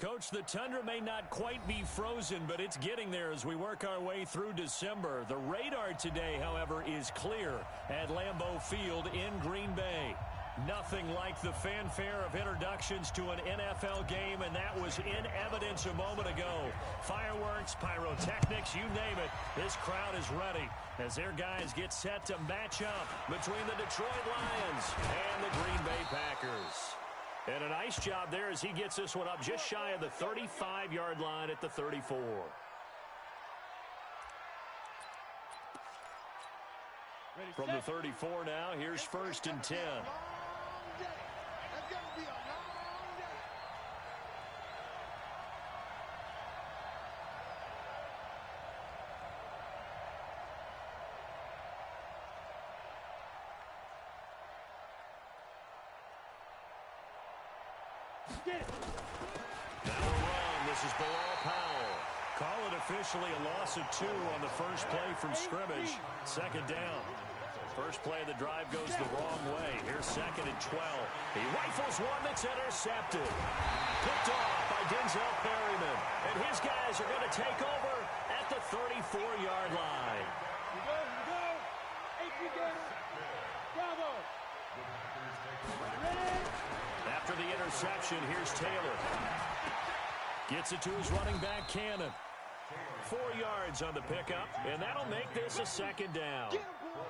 Coach, the tundra may not quite be frozen, but it's getting there as we work our way through December. The radar today, however, is clear at Lambeau Field in Green Bay. Nothing like the fanfare of introductions to an NFL game, and that was in evidence a moment ago. Fireworks, pyrotechnics, you name it. This crowd is ready as their guys get set to match up between the Detroit Lions and the Green Bay Packers. And a nice job there as he gets this one up just shy of the 35-yard line at the 34. From the 34 now, here's 1st and 10. Now a run. This is Bilal Powell. Call it officially a loss of 2 on the first play from scrimmage. 2nd down. First play of the drive goes the wrong way. Here's 2nd and 12. He rifles one that's intercepted. Picked off by Denzel Perryman. And his guys are going to take over at the 34-yard line. Here we go. Atrigator. Bravo. Ready? After the interception, here's Taylor. Gets it to his running back, Cannon. 4 yards on the pickup, and that'll make this a 2nd down.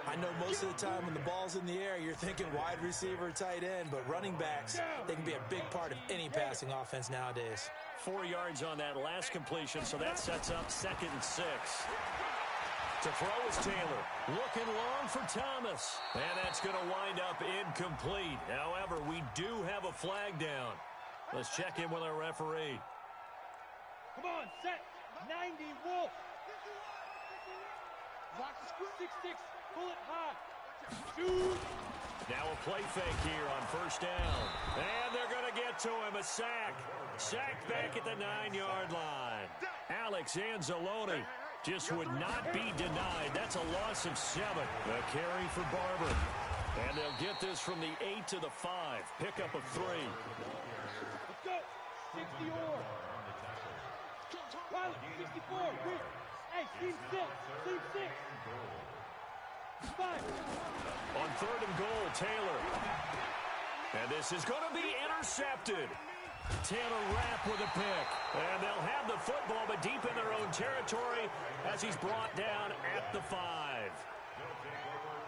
I know most of the time when the ball's in the air, you're thinking wide receiver, tight end, but running backs, they can be a big part of any passing offense nowadays. 4 yards on that last completion, so that sets up 2nd and 6. To throw is Taylor. Looking long for Thomas. And that's going to wind up incomplete. However, we do have a flag down. Let's check in with our referee. Come on, set. 90, Wolf. Lock 6-6, pull it high. Shoot. Now a play fake here on 1st down. And they're going to get to him. A sack. Sacked back at the 9-yard line. Alex Anzalone just would not be denied. That's a loss of 7. The carry for Barber. And they'll get this from the 8 to the 5. Pickup of 3. Let's go. 60 or. Pilot, 64. Rick. Hey, team 6. Team 6. 5. On 3rd and goal, Taylor. And this is going to be intercepted. Taylor Rapp with a pick. And they'll have the football, but deep in their own territory as he's brought down at the 5.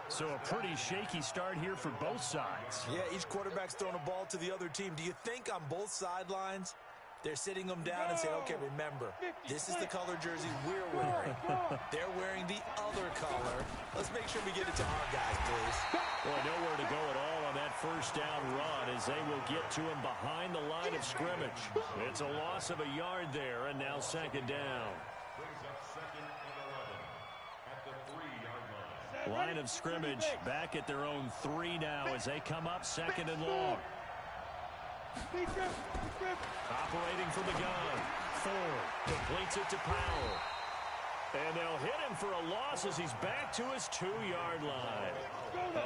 So a pretty shaky start here for both sides. Yeah, each quarterback's throwing a ball to the other team. Do you think on both sidelines they're sitting them down and saying, okay, remember, this is the color jersey we're wearing. They're wearing the other color. Let's make sure we get it to our guys, please. Well, nowhere to go at all on that 1st down run as they will get to him behind the line of scrimmage. It's a loss of a yard there, and now 2nd down. Line of scrimmage back at their own 3 now as they come up 2nd and long. Operating from the gun. Ford completes it to Powell. And they'll hit him for a loss as he's back to his 2-yard line.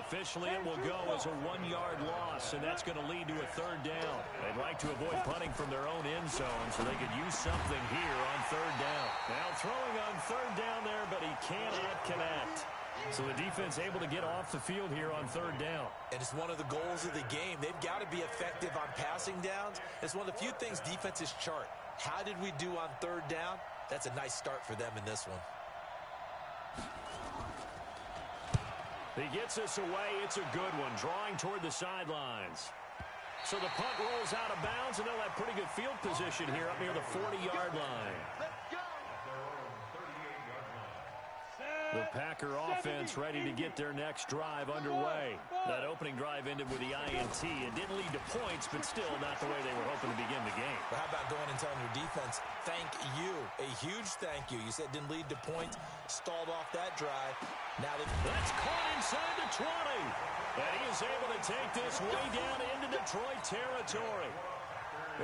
Officially, it will go as a 1-yard loss, and that's going to lead to a 3rd down. They'd like to avoid punting from their own end zone so they could use something here on 3rd down. Now throwing on 3rd down there, but he cannot connect. So the defense able to get off the field here on 3rd down. And it's one of the goals of the game. They've got to be effective on passing downs. It's one of the few things defenses chart. How did we do on 3rd down? That's a nice start for them in this one. He gets this away. It's a good one, drawing toward the sidelines. So the punt rolls out of bounds, and they'll have pretty good field position here up near the 40-yard line. The Packer offense ready to get their next drive underway. That opening drive ended with the INT. It didn't lead to points, but still not the way they were hoping to begin the game. But how about going and telling your defense, thank you, a huge thank you. You said didn't lead to points, stalled off that drive. Now that's caught inside the 20. And he is able to take this way down into Detroit territory.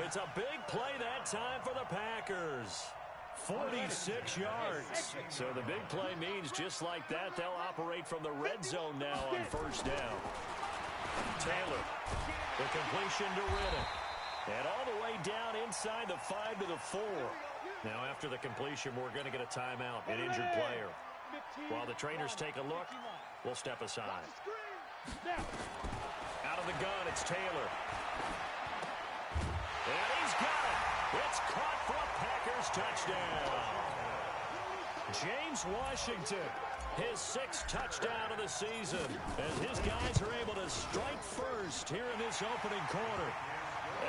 It's a big play that time for the Packers. 46 yards. So the big play means just like that, they'll operate from the red zone now on first down. Taylor, the completion to Riddick. And all the way down inside the 5 to the 4. Now after the completion, we're going to get a timeout, an injured player. While the trainers take a look, we'll step aside. Out of the gun, it's Taylor. And he's got it. It's caught for a Packers touchdown. James Washington, his 6th touchdown of the season, as his guys are able to strike first here in this opening quarter.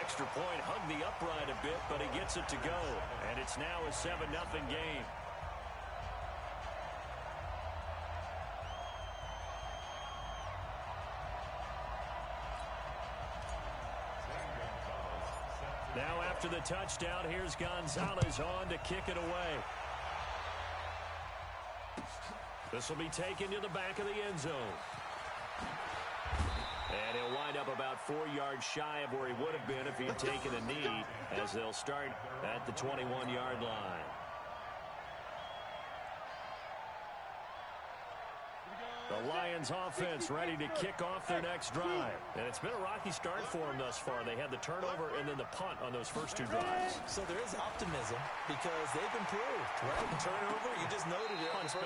Extra point hugged the upright a bit, but he gets it to go. And it's now a 7-0 game. Now after the touchdown, here's Gonzalez on to kick it away. This will be taken to the back of the end zone. And he'll wind up about 4 yards shy of where he would have been if he had taken a knee, as they'll start at the 21-yard line. The Lions offense ready to kick off their next drive. And it's been a rocky start for them thus far. They had the turnover and then the punt on those first 2 drives. So there is optimism because they've improved, right? The turnover, you just noted it. Punt's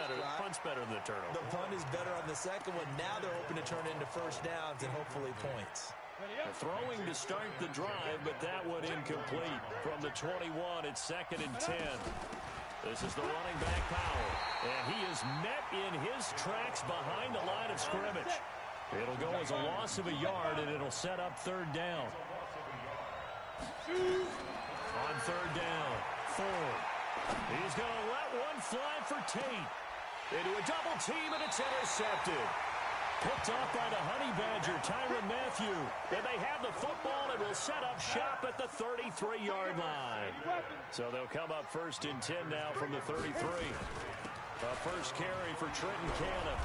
better than the turnover. The punt is better on the second one. Now they're hoping to turn it into first downs and hopefully points. Throwing to start the drive, but that one incomplete. From the 21, it's 2nd and 10. This is the running back, Powell. And he is met in his tracks behind the line of scrimmage. It'll go as a loss of a yard, and it'll set up 3rd down. On 3rd down, Ford. He's going to let one fly for Tate. Into a double team, and it's intercepted. Picked off by the Honey Badger, Tyrann Mathieu. And they have the football and will set up shop at the 33-yard line. So they'll come up 1st and 10 now from the 33. A first carry for Trenton Cannon.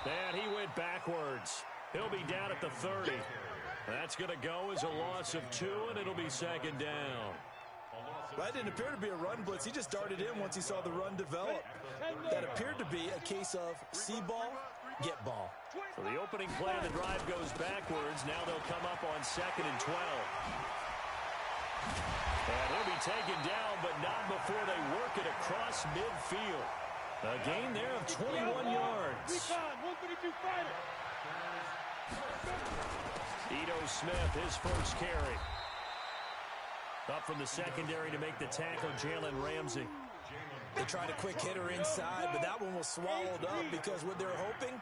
And he went backwards. He'll be down at the 30. That's going to go as a loss of 2, and it'll be 2nd down. That didn't appear to be a run blitz. He just darted in once he saw the run develop. That appeared to be a case of see ball, get ball. So the opening play of the drive goes backwards. Now they'll come up on 2nd and 12. And he'll be taken down, but not before they work it across midfield. A gain there of 21 yards. Ito Smith, his first carry. Up from the secondary to make the tackle, Jalen Ramsey. They tried a quick hitter inside, but that one was swallowed up because what they're hoping,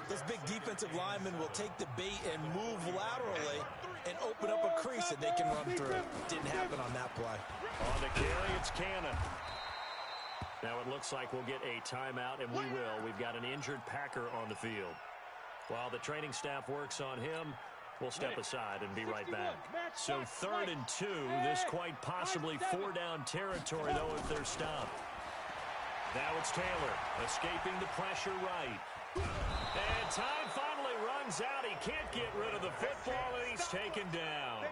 those big defensive linemen will take the bait and move laterally and open up a crease that they can run through. Didn't happen on that play. On the carry, it's Cannon. Now it looks like we'll get a timeout, and we will. We've got an injured Packer on the field. While the training staff works on him, we'll step aside and be right back. So 3rd and 2, this quite possibly 4-down territory, though, if they're stopped. Now it's Taylor, escaping the pressure right. And time finally runs out. He can't get rid of the football, and he's taken down.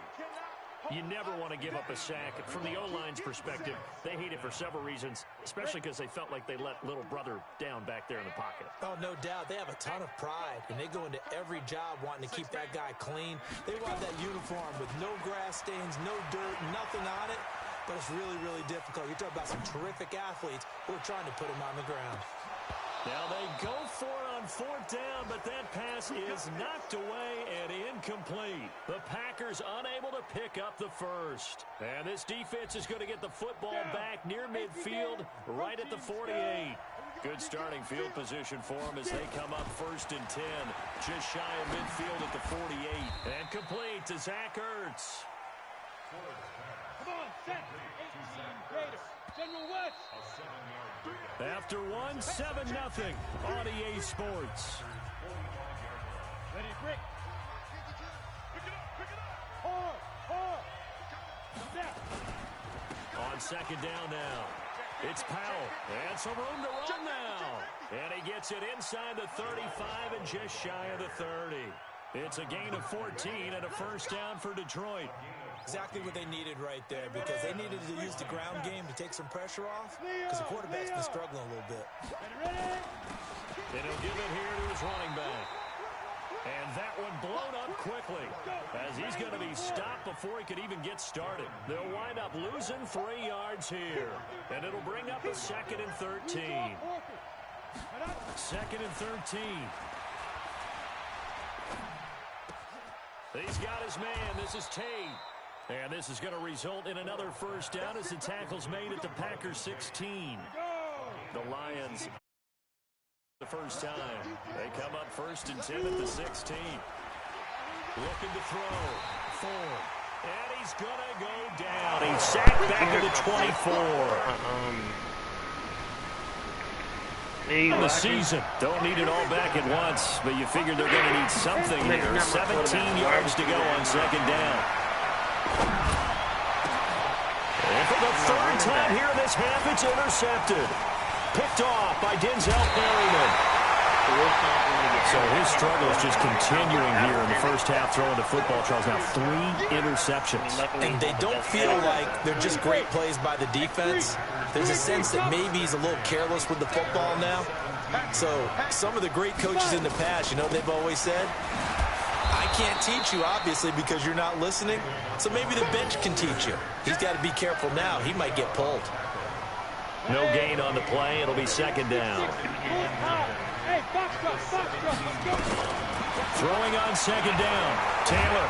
You never want to give up a sack. From the O-line's perspective, they hate it for several reasons, especially because they felt like they let little brother down back there in the pocket. Oh, no doubt. They have a ton of pride, and they go into every job wanting to keep that guy clean. They want that uniform with no grass stains, no dirt, nothing on it. But it's really, really difficult. You're talking about some terrific athletes who are trying to put him on the ground. Now they go for it on fourth down, but that pass is knocked away and incomplete. The Packers unable to pick up the first. And this defense is going to get the football back near midfield, right at the 48. Good starting field position for them as they come up 1st and 10. Just shy of midfield at the 48. And complete to Zach Ertz. Come on, set. 18 Raiders. General West. After 1-7-0 on EA Sports. Ready to break. Pick it up. Hard. Snap. On second down now. It's Powell. And some room to run now. And he gets it inside the 35 and just shy of the 30. It's a gain of 14 and a first down for Detroit. Exactly what they needed right there, because they needed to use the ground game to take some pressure off, because the quarterback's been struggling a little bit. And he'll give it here to his running back. And that one blown up quickly as he's going to be stopped before he could even get started. They'll wind up losing 3 yards here. And it'll bring up a 2nd and 13. 2nd and 13. He's got his man. This is Tate. And this is going to result in another first down as the tackle's made at the Packers 16. The Lions, the first time. They come up 1st and 10 at the 16. Looking to throw. 4. And he's going to go down. He's sacked back at the 24. In the season. Don't need it all back at once, but you figure they're going to need something here. 17 yards to go on second down. And for the 3rd time here in this half, it's intercepted. Picked off by Denzel Perryman. So his struggle is just continuing here in the first half, throwing the football, Charles. Now 3 interceptions. And they don't feel like they're just great plays by the defense. There's a sense that maybe he's a little careless with the football now. So some of the great coaches in the past, you know, they've always said, I can't teach you, obviously, because you're not listening. So maybe the bench can teach you. He's got to be careful now. He might get pulled. No gain on the play. It'll be second down. Hey, box drop. Throwing on second down. Taylor.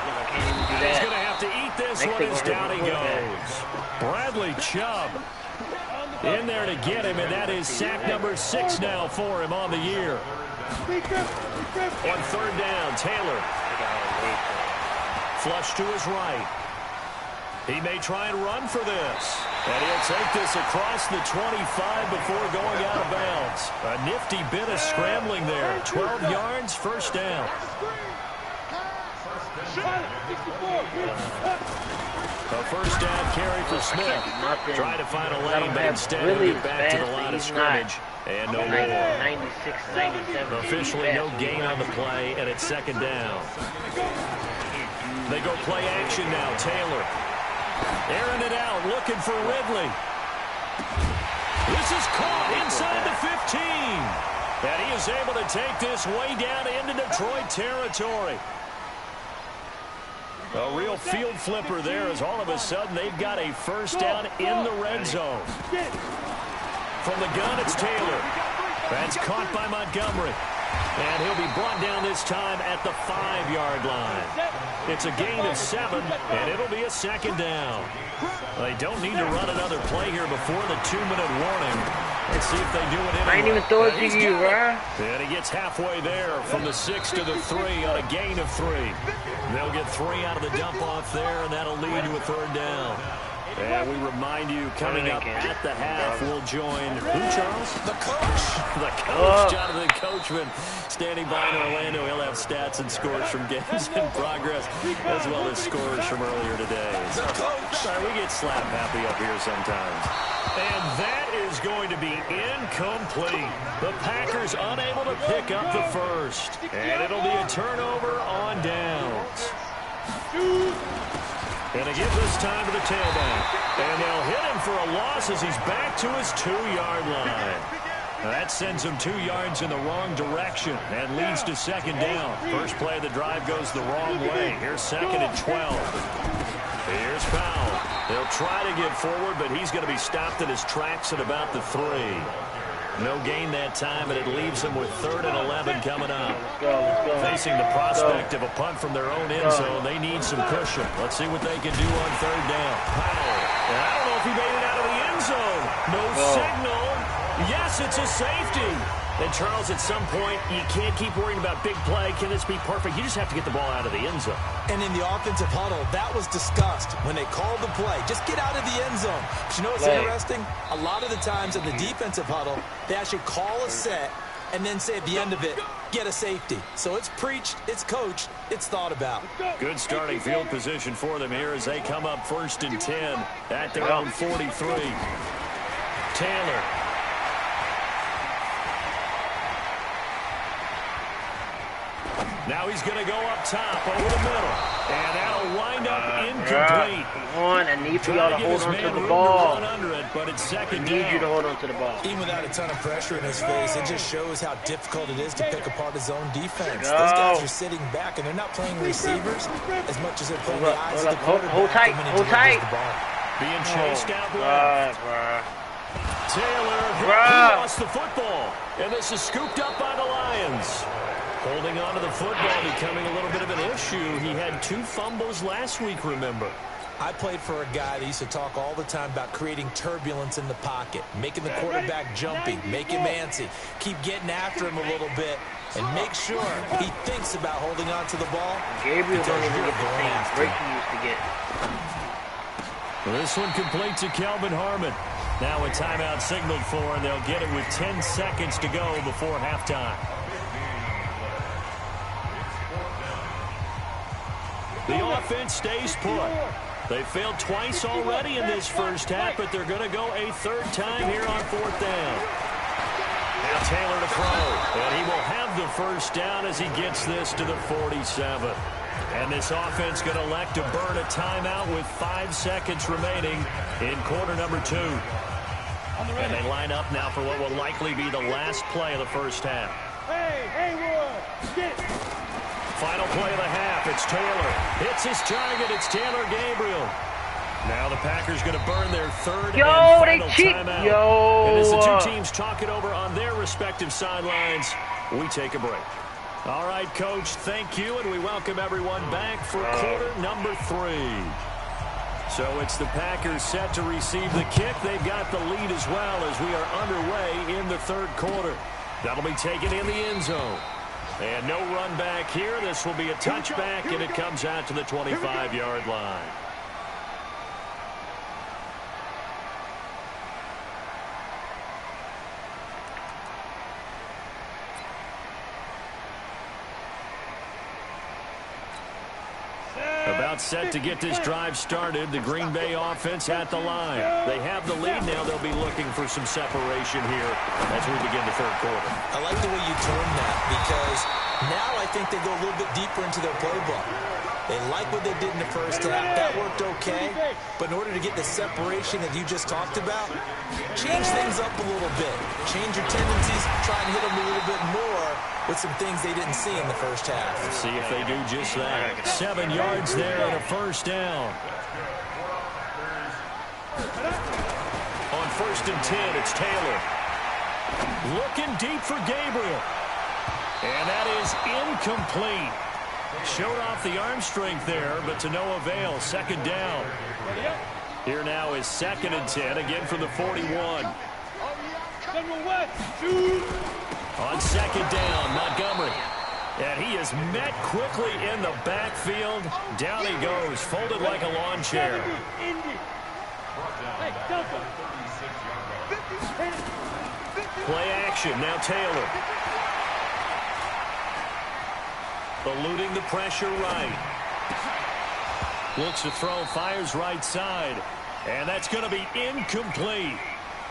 He's going to have to eat this one as down he goes. Bradley Chubb in there to get him, and that is sack number 6 now for him on the year. On 3rd down, Taylor. Flush to his right. He may try and run for this. And he'll take this across the 25 before going out of bounds. A nifty bit of scrambling there. 12 yards, first down. A first down carry for Smith. Trying to find a lane, but instead he'll get back to the line of scrimmage. And no more. 96, 97. Officially no gain on the play, and it's second down. They go play action now. Taylor. Airing it out, looking for Ridley. This is caught inside the 15. And he is able to take this way down into Detroit territory. A real field flipper there as all of a sudden they've got a first down in the red zone. From the gun, it's Taylor. That's caught by Montgomery. And he'll be brought down this time at the 5-yard line. It's a gain of 7, and it'll be a second down. They don't need to run another play here before the 2-minute warning. Let's see if they do it anyway. I ain't even throw it to you, bro. And he gets halfway there from the 6 to the 3 on a gain of 3. They'll get 3 out of the dump-off there, and that'll lead to a 3rd down. And we remind you, coming up at the half, we'll join who, Charles? The coach. The coach, Jonathan Coachman, standing by in Orlando. He'll have stats and scores from games in progress, as well as scores from earlier today. The coach. Sorry, we get slap happy up here sometimes. And that is going to be incomplete. The Packers unable to pick up the first. And it'll be a turnover on downs. And they give this time to the tailback. And they'll hit him for a loss as he's back to his 2-yard line. That sends him 2 yards in the wrong direction and leads to second down. First play of the drive goes the wrong way. Here's 2nd and 12. Here's Powell. They'll try to get forward, but he's going to be stopped in his tracks at about the 3. No gain that time, and it leaves them with 3rd and 11 coming up. Let's go. Facing the prospect of a punt from their own end zone, they need some cushion. Let's see what they can do on 3rd down. Powell. And I don't know if he made it out of the end zone. No signal. Yes, it's a safety. And, Charles, at some point, you can't keep worrying about big play. Can this be perfect? You just have to get the ball out of the end zone. And in the offensive huddle, that was discussed when they called the play. Just get out of the end zone. But you know what's interesting? A lot of the times in the defensive huddle, they actually call a set and then say at the end of it, get a safety. So it's preached, it's coached, it's thought about. Good starting field position for them here as they come up 1st and 10 at their own 43. Taylor. Now he's going to go up top over the middle. And that'll wind up incomplete. Come on, I need for y'all to hold on to the ball. Under it, but it's second I need down. you to hold on to the ball. Even without a ton of pressure in his face, it just shows how difficult it is to pick apart his own defense. Those guys are sitting back, and they're not playing receivers as much as they're playing the eyes of the quarterback. Hold tight, hold tight. Being chased out left. Taylor lost the football, and this is scooped up by the Lions. Holding on to the football becoming a little bit of an issue. He had 2 fumbles last week, remember. I played for a guy that used to talk all the time about creating turbulence in the pocket, making the quarterback jumpy, make him antsy, keep getting after him a little bit, and make sure he thinks about holding on to the ball. Gabriel don't even get the same break he used to get. Well, this one complete to Kelvin Harmon. Now a timeout signaled for, and they'll get it with 10 seconds to go before halftime. The offense stays put. They failed twice already in this first half, but they're going to go a 3rd time here on 4th down. Now Taylor to throw, and he will have the 1st down as he gets this to the 47. And this offense going to elect to burn a timeout with 5 seconds remaining in quarter number 2. And they line up now for what will likely be the last play of the first half. Hey, Haywood, get it. Final play of the half. It's Taylor. Hits his target. It's Taylor Gabriel. Now the Packers going to burn their 3rd and final timeout. And as the 2 teams talk it over on their respective sidelines, we take a break. All right, Coach, thank you, and we welcome everyone back for quarter number 3. So it's the Packers set to receive the kick. They've got the lead as well as we are underway in the 3rd quarter. That'll be taken in the end zone. And no run back here. This will be a touchback, and it comes out to the 25-yard line. About set to get this drive started. The Green Bay offense at the line. They have the lead now. They'll be looking for some separation here as we begin the 3rd quarter. I like the way you term that because now I think they go a little bit deeper into their playbook. They like what they did in the first half. That worked okay. But in order to get the separation that you just talked about, change things up a little bit. Change your tendencies. Try and hit them a little bit more with some things they didn't see in the first half. See if they do just that. 7 yards there and a 1st down. On 1st and 10, it's Taylor. Looking deep for Gabriel. And that is incomplete. Showed off the arm strength there, but to no avail. 2nd down. Here now is 2nd and 10, again from the 41. On 2nd down, Montgomery. And he is met quickly in the backfield. Down he goes, folded like a lawn chair. Play action, now Taylor. Eluding the pressure right. Looks to throw, fires right side. And that's going to be incomplete.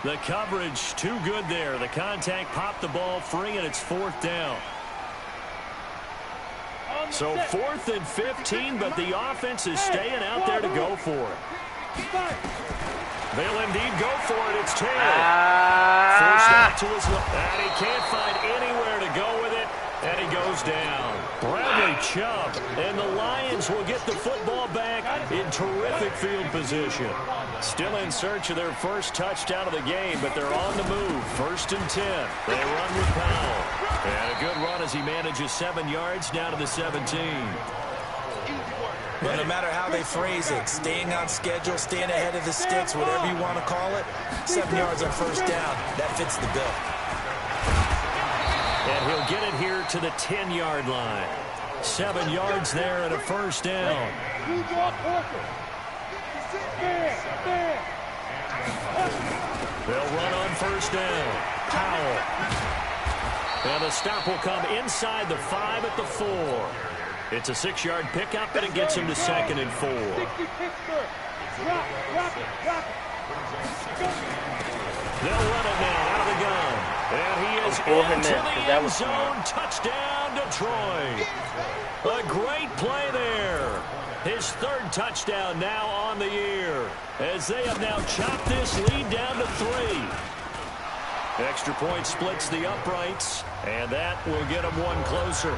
The coverage too good there. The contact popped the ball free, and it's 4th down. So 4th and 15, but the offense is staying out there to go for it. They'll indeed go for it. It's Taylor. First out to his left. And he can't find anywhere to go with it. And he goes down. Bradley Chubb, and the Lions will get the football back in terrific field position. Still in search of their first touchdown of the game, but they're on the move. 1st and 10. They run with Powell. And a good run as he manages 7 yards down to the 17. Well, no matter how they phrase it, staying on schedule, staying ahead of the sticks, whatever you want to call it, 7 yards on 1st down, that fits the bill. And he'll get it here to the 10-yard line. 7 yards there and a 1st down. They'll run on 1st down. Powell. And the stop will come inside the 5 at the 4. It's a 6-yard pickup, and it gets him to 2nd and 4. They'll run it now out of the gun. And he is into the end zone. Touchdown, Detroit. A great play there. His 3rd touchdown now on the year, as they have now chopped this lead down to 3. Extra point splits the uprights, and that will get them one closer.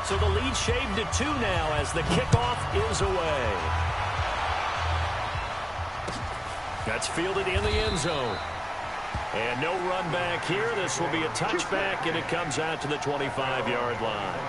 So the lead shaved to 2 now as the kickoff is away. That's fielded in the end zone. And no run back here. This will be a touchback, and it comes out to the 25-yard line.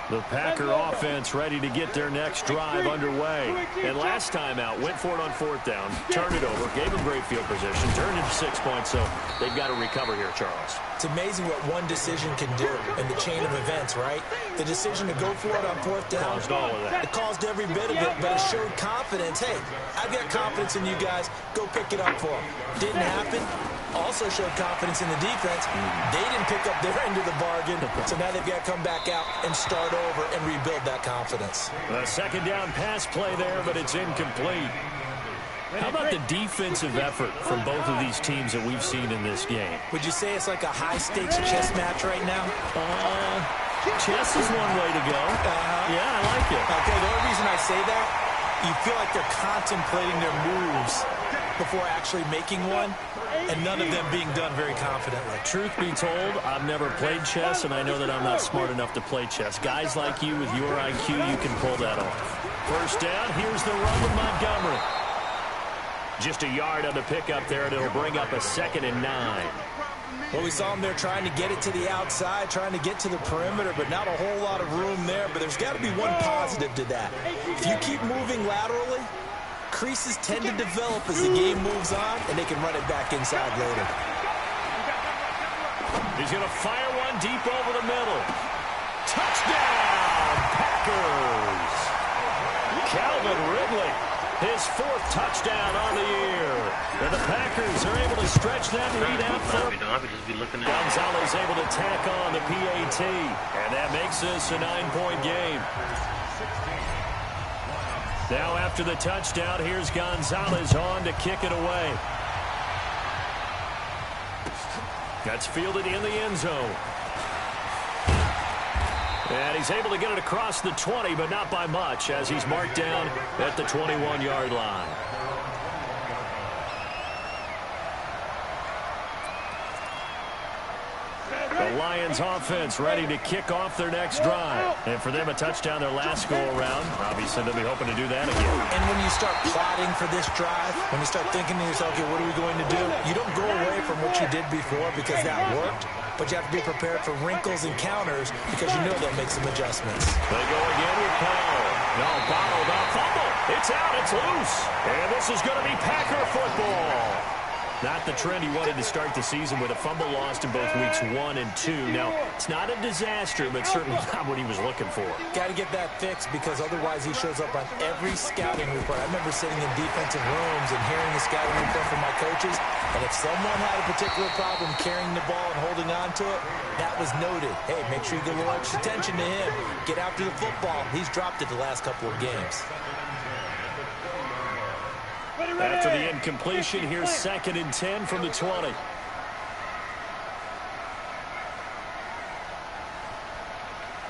The Packer offense ready to get their next drive underway. And last time out, went for it on 4th down, turned it over, gave them great field position, turned it to 6 points, so they've got to recover here, Charles. It's amazing what one decision can do in the chain of events, right? The decision to go for it on 4th down. Caused all of that. It caused every bit of it, but it showed confidence. Hey, I've got confidence in you guys. Go pick it up for them. Didn't happen. Also showed confidence in the defense. They didn't pick up their end of the bargain, so now they've got to come back out and start over and rebuild that confidence. A 2nd down pass play there, but it's incomplete. How about the defensive effort from both of these teams that we've seen in this game? Would you say it's like a high-stakes chess match right now? Chess is one way to go. Yeah, I like it. Okay, the only reason I say that, you feel like they're contemplating their moves before actually making one, and none of them being done very confidently. Truth be told, I've never played chess, and I know that I'm not smart enough to play chess. Guys like you with your IQ, you can pull that off. 1st down, here's the run with Montgomery. Just a yard on the pickup there, and it'll bring up a 2nd and 9. Well, we saw him there trying to get it to the outside, trying to get to the perimeter, but not a whole lot of room there. But there's got to be one positive to that. If you keep moving laterally, creases tend to develop as the game moves on, and they can run it back inside later. He's going to fire one deep over the middle. Touchdown, Packers! Calvin Ridley, his 4th touchdown on the year. And the Packers are able to stretch that lead out for Gonzalez, able to tack on the PAT. And that makes this a 9-point game. Now after the touchdown, here's Gonzalez on to kick it away. That's fielded in the end zone. And he's able to get it across the 20, but not by much, as he's marked down at the 21-yard line. The Lions offense ready to kick off their next drive. And for them, a touchdown their last go-around. Obviously, they'll be hoping to do that again. And when you start plotting for this drive, when you start thinking to yourself, okay, what are we going to do? You don't go away from what you did before because that worked, but you have to be prepared for wrinkles and counters because you know they'll make some adjustments. They go again with Powell. No, bottled up, fumble. It's out, it's loose. And this is going to be Packer football. Not the trend he wanted to start the season with a fumble lost in both weeks 1 and 2. Now, it's not a disaster, but certainly not what he was looking for. Got to get that fixed because otherwise he shows up on every scouting report. I remember sitting in defensive rooms and hearing the scouting report from my coaches, and if someone had a particular problem carrying the ball and holding on to it, that was noted. Hey, make sure you get a little extra attention to him. Get after the football. He's dropped it the last couple of games. After the incompletion, here's 2nd and 10 from the 20.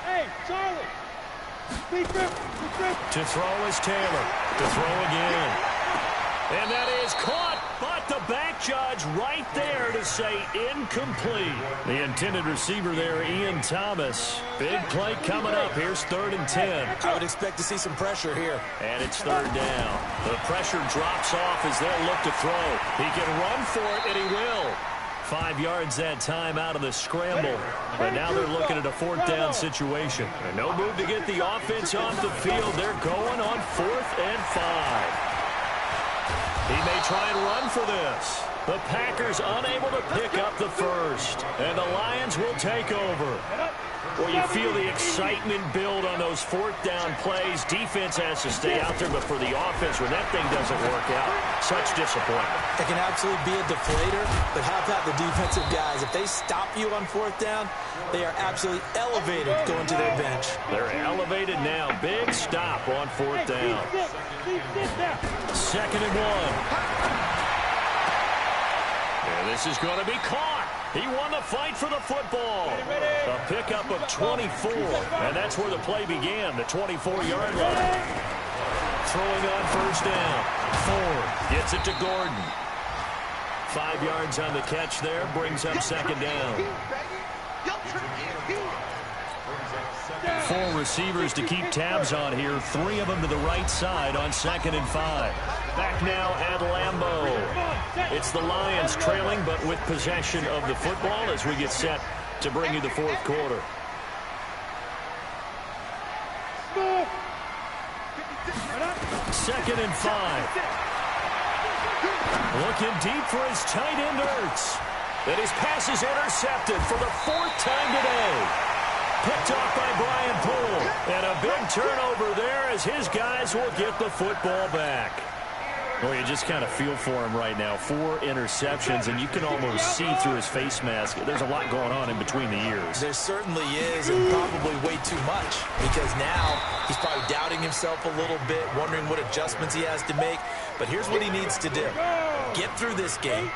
Hey, Charlie. To throw is Taylor. To throw again. And that is caught, but the back judge right there to say incomplete. The intended receiver there, Ian Thomas. Big play coming up. Here's 3rd and 10. I would expect to see some pressure here. And it's 3rd down. The pressure drops off as they'll look to throw. He can run for it, and he will. 5 yards that time out of the scramble. But now they're looking at a 4th down situation. And no move to get the offense off the field. They're going on 4th and 5. He may try and run for this. The Packers unable to pick up the first. And the Lions will take over. Well, you feel the excitement build on those 4th down plays. Defense has to stay out there, but for the offense, when that thing doesn't work out, such disappointment. It can absolutely be a deflator, but how about the defensive guys? If they stop you on 4th down, they are absolutely elevated going to their bench. They're elevated now. Big stop on 4th down. 2nd and 1. And this is going to be caught. He won the fight for the football. A pickup of 24, and that's where the play began, the 24-yard line. Throwing on 1st down. Ford gets it to Gordon. 5 yards on the catch there, brings up 2nd down. 4 receivers to keep tabs on here. 3 of them to the right side on 2nd and 5. Back now at Lambeau. It's the Lions trailing, but with possession of the football as we get set to bring you the 4th quarter. Second and 5. Looking deep for his tight end, Ertz. And his pass is intercepted for the 4th time today. Picked off by Brian Poole. And a big turnover there as his guys will get the football back. Well, you just kind of feel for him right now. 4 interceptions, and you can almost see through his face mask. There's a lot going on in between the ears. There certainly is, and probably way too much, because now he's probably doubting himself a little bit, wondering what adjustments he has to make. But here's what he needs to do. Get through this game,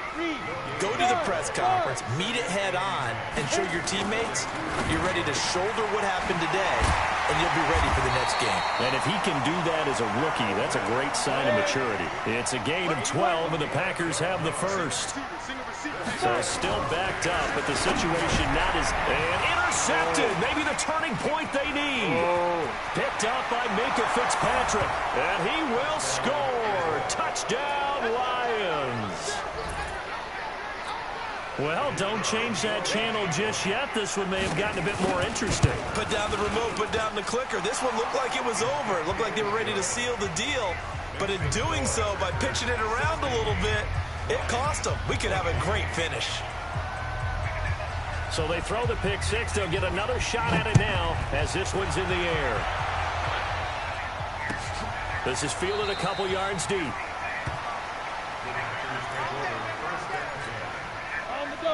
go to the press conference, meet it head on, and show your teammates you're ready to shoulder what happened today, and you'll be ready for the next game. And if he can do that as a rookie, that's a great sign of maturity. It's a gain of 12, and the Packers have the first. So still backed up, but the situation not as... And intercepted! Maybe the turning point they need. Picked up by Minkah Fitzpatrick. And he will score. Touchdown, Lions. Well, don't change that channel just yet. This one may have gotten a bit more interesting. Put down the remote, put down the clicker. This one looked like it was over. It looked like they were ready to seal the deal. But in doing so, by pitching it around a little bit, it cost them. We could have a great finish. So they throw the pick six. They'll get another shot at it now as this one's in the air. This is fielded a couple yards deep.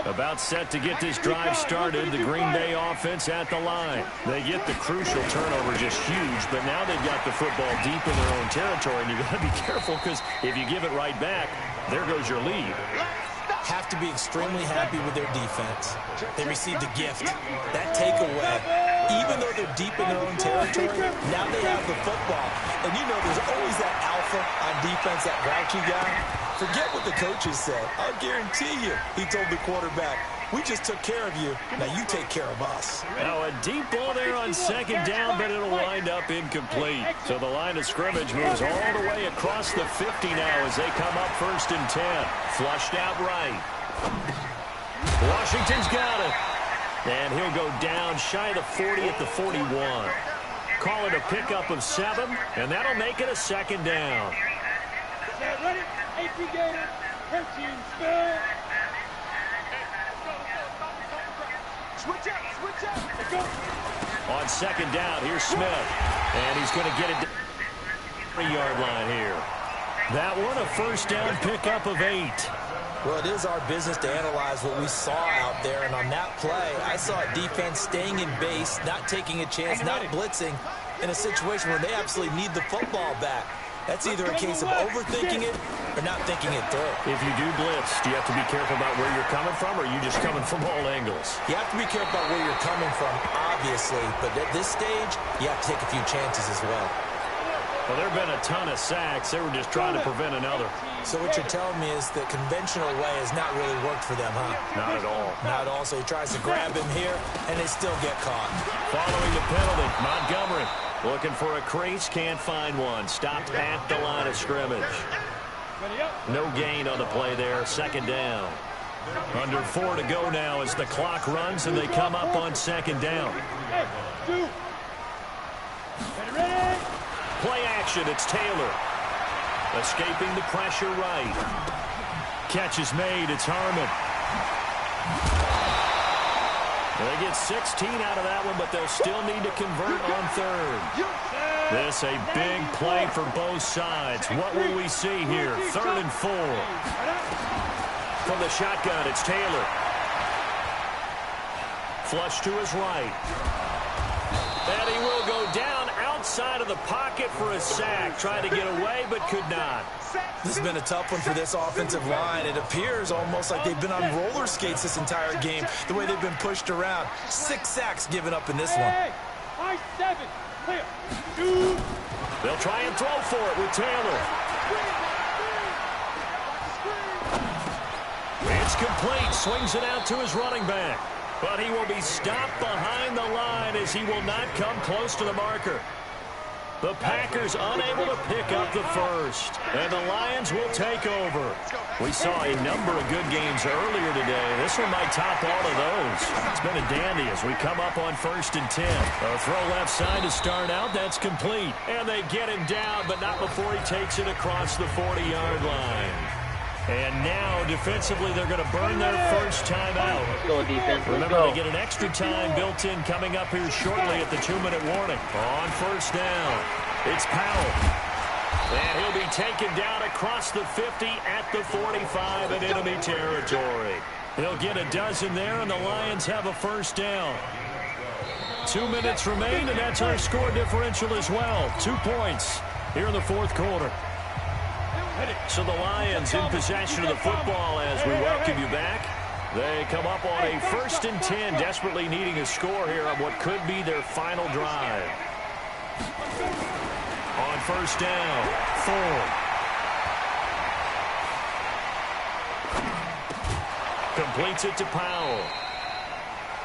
About set to get this drive started, the Green Bay offense at the line. They get the crucial turnover, just huge, but now they've got the football deep in their own territory, and you've got to be careful because if you give it right back, there goes your lead. Have to be extremely happy with their defense. They received a gift. That takeaway, even though they're deep in their own territory, now they have the football. And you know there's always that alpha on defense, that grouchy guy. Forget what the coaches said. I'll guarantee you, he told the quarterback, we just took care of you. Now you take care of us. Now a deep ball there on 2nd down, but it'll wind up incomplete. So the line of scrimmage moves all the way across the 50 now as they come up 1st and 10. Flushed out right. Washington's got it. And he'll go down shy of the 40 at the 41. Call it a pickup of 7, and that'll make it a 2nd down. Ready? 18 Gator, 13 Spill. Switch out. On 2nd down, here's Smith. And he's going to get it to the 3-yard line here. That one, a 1st down pickup of 8. Well, it is our business to analyze what we saw out there. And on that play, I saw a defense staying in base, not taking a chance, not blitzing in a situation where they absolutely need the football back. That's either a case of overthinking it or not thinking it through. If you do blitz, do you have to be careful about where you're coming from, or are you just coming from all angles? You have to be careful about where you're coming from, obviously. But at this stage, you have to take a few chances as well. Well, there have been a ton of sacks. They were just trying to prevent another. So what you're telling me is the conventional way has not really worked for them, huh? Not at all. Not at all. So he tries to grab him here, and they still get caught. Following the penalty, Montgomery looking for a crease, can't find one. Stopped at the line of scrimmage. No gain on the play there, second down. Under 4 to go now as the clock runs and they come up on second down. Play action, it's Taylor. Escaping the pressure right. Catch is made, it's Harmon. They get 16 out of that one, but they'll still need to convert on third. This a big play for both sides. What will we see here? 3rd and 4. From the shotgun, it's Taylor. Flush to his right. And he will go down outside of the pocket for a sack. Tried to get away, but could not. This has been a tough one for this offensive line. It appears almost like they've been on roller skates this entire game, the way they've been pushed around. 6 sacks given up in this one. They'll try and throw for it with Taylor. It's complete. Swings it out to his running back. But he will be stopped behind the line as he will not come close to the marker. The Packers unable to pick up the first. And the Lions will take over. We saw a number of good games earlier today. This one might top all of those. It's been a dandy as we come up on 1st and 10. A throw left side to start out. That's complete. And they get him down, but not before he takes it across the 40-yard line. And now, defensively, they're going to burn their first timeout. Let's go, defense. Remember, they get an extra time built in coming up here shortly at the 2-minute warning. On first down, it's Powell. And he'll be taken down across the 50 at the 45 in enemy territory. He'll get a dozen there, and the Lions have a first down. 2 minutes remain, and that's our score differential as well. 2 points here in the fourth quarter. So the Lions in possession of the football as we welcome you back. They come up on a 1st and 10, desperately needing a score here on what could be their final drive. On first down, Ford. Completes it to Powell.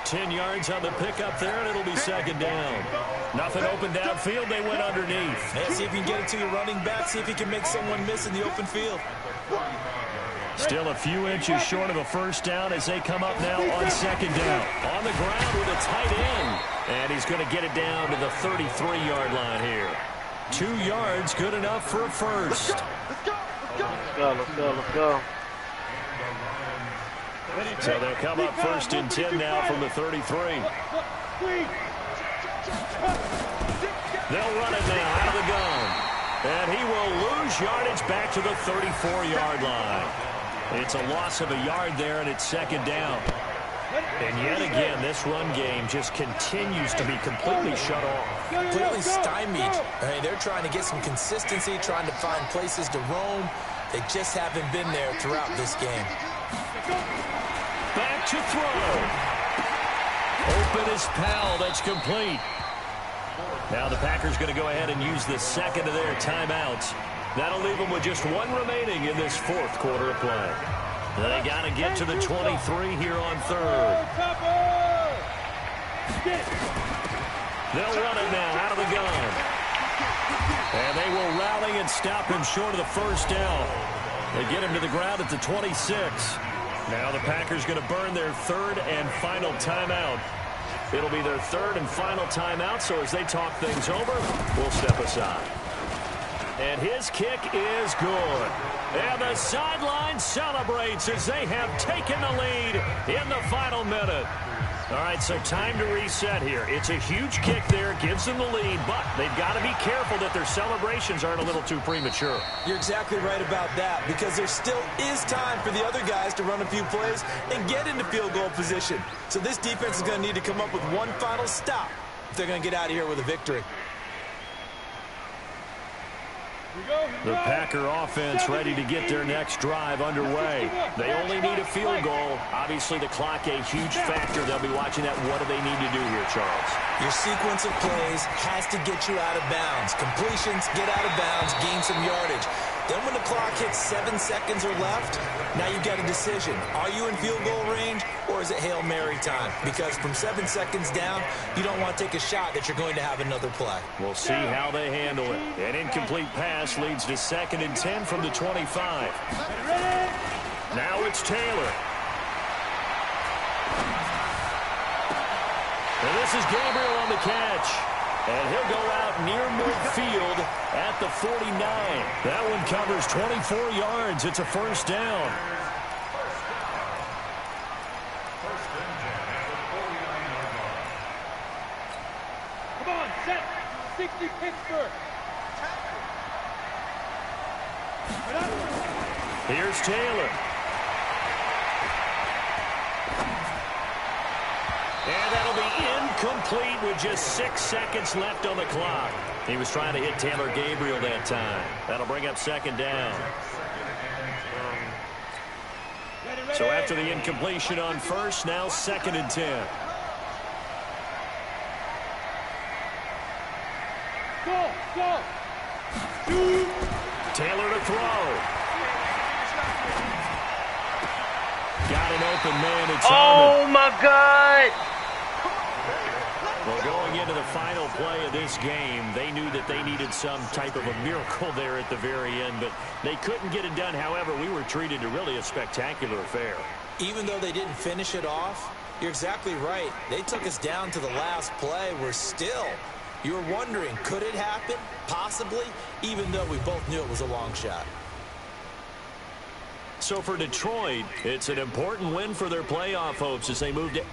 10 yards on the pickup there, and it'll be second down. Nothing open downfield. They went underneath. Yeah, see if you can get it to your running back. See if you can make someone miss in the open field. Still a few inches short of a first down as they come up now on second down. On the ground with a tight end. And he's going to get it down to the 33-yard line here. 2 yards, good enough for a first. Let's go. So they'll come up 1st and 10 now from the 33. They'll run it now out of the gun. And he will lose yardage back to the 34-yard line. It's a loss of a yard there, and it's second down. And yet again, this run game just continues to be completely shut off. Completely stymied. I mean, they're trying to get some consistency, trying to find places to roam. They just haven't been there throughout this game. Back to throw. Open is Powell. That's complete. Now the Packers going to go ahead and use the second of their timeouts. That'll leave them with just 1 remaining in this fourth quarter of play. They got to get to the 23 here on third. They'll run it now out of the gun. And they will rally and stop him short of the first down. They get him to the ground at the 26. Now the Packers going to burn their 3rd and final timeout. It'll be their 3rd and final timeout, so as they talk things over, we'll step aside. And his kick is good. And the sideline celebrates as they have taken the lead in the final minute. All right, so time to reset here. It's a huge kick there, gives them the lead, but they've got to be careful that their celebrations aren't a little too premature. You're exactly right about that, because there still is time for the other guys to run a few plays and get into field goal position. So this defense is going to need to come up with one final stop if they're going to get out of here with a victory. The Packer offense ready to get their next drive underway. They only need a field goal. Obviously, the clock a huge factor. They'll be watching that. What do they need to do here, Charles? Your sequence of plays has to get you out of bounds. Completions, get out of bounds, gain some yardage. Then when the clock hits 7 seconds or left, now you've got a decision. Are you in field goal range, or is it Hail Mary time? Because from 7 seconds down, you don't want to take a shot that you're going to have another play. We'll see how they handle it. An incomplete pass leads to 2nd and 10 from the 25. Now it's Taylor. And this is Gabriel on the catch. And he'll go out near midfield at the 49. That one covers 24 yards. It's a first down. Come on, set. 60 Pittsburgh. Here's Taylor. And that'll be incomplete with just 6 seconds left on the clock. He was trying to hit Taylor Gabriel that time. That'll bring up 2nd down. So after the incompletion on first, now 2nd and 10. Go, go. Taylor to throw. Got an open man. It's Oh, my God. Well, going into the final play of this game, they knew that they needed some type of a miracle there at the very end, but they couldn't get it done. However, we were treated to really a spectacular affair. Even though they didn't finish it off, you're exactly right. They took us down to the last play. We're still, you were wondering, could it happen? Possibly, even though we both knew it was a long shot. So for Detroit, it's an important win for their playoff hopes as they move to